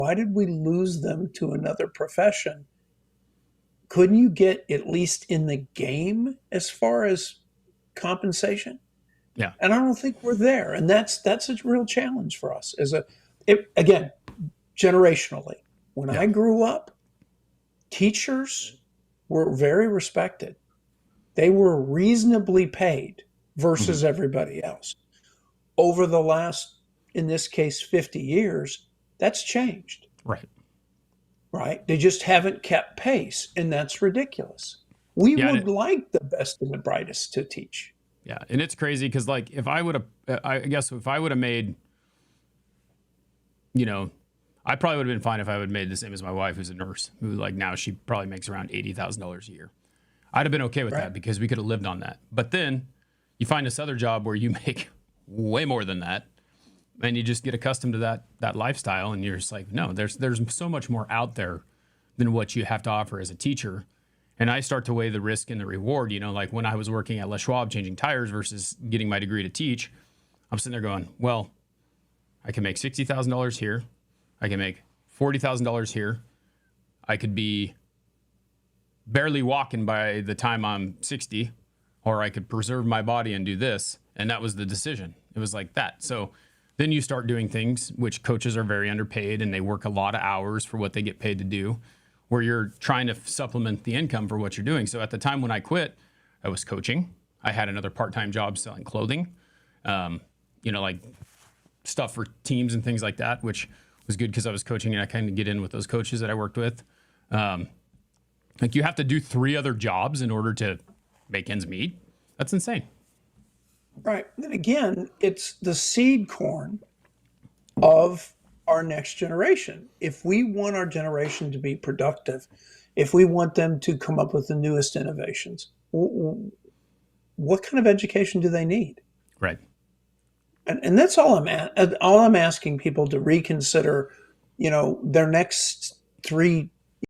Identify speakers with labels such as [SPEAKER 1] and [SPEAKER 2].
[SPEAKER 1] Why did we lose them to another profession? Couldn't you get at least in the game as far as compensation?
[SPEAKER 2] Yeah.
[SPEAKER 1] And I don't think we're there. And that's a real challenge for us as again, generationally. When
[SPEAKER 2] Yeah.
[SPEAKER 1] I grew up, teachers were very respected. They were reasonably paid
[SPEAKER 2] Hmm.
[SPEAKER 1] versus everybody else. Over the last, in this case, 50 years, that's changed,
[SPEAKER 2] Right.
[SPEAKER 1] right? They just haven't kept pace, and that's ridiculous. We
[SPEAKER 2] Yeah.
[SPEAKER 1] would like the best and the brightest to teach.
[SPEAKER 2] Yeah. And it's crazy because, like, if I would have, I guess if I would have made, you know, I probably would have been fine if I would have made the same as my wife, who's a nurse, who, like, now she probably makes around $80,000 a year. I'd have been okay with
[SPEAKER 1] Right.
[SPEAKER 2] that because we could have lived on that. But then you find this other job where you make way more than that, and you just get accustomed to that lifestyle, and you're just like, no, there's so much more out there than what you have to offer as a teacher. And I start to weigh the risk and the reward. Like when I was working at Les Schwab changing tires versus getting my degree to teach, I'm sitting there going, well, I can make $60,000 here. I can make $40,000 here. I could be barely walking by the time I'm 60, or I could preserve my body and do this. And that was the decision. It was like that. So then you start doing things which coaches are very underpaid and they work a lot of hours for what they get paid to do, where you're trying to supplement the income for what you're doing. So at the time when I quit, I was coaching. I had another part-time job selling clothing, like stuff for teams and things like that, which was good because I was coaching and I kind of get in with those coaches that I worked with. Like you have to do 3 other jobs in order to make ends meet. That's insane.
[SPEAKER 1] Right. And again, it's the seed corn of our next generation. If we want our generation to be productive, if we want them to come up with the newest innovations, what kind of education do they need?
[SPEAKER 2] Right.
[SPEAKER 1] And that's all I'm asking people to reconsider, their next 3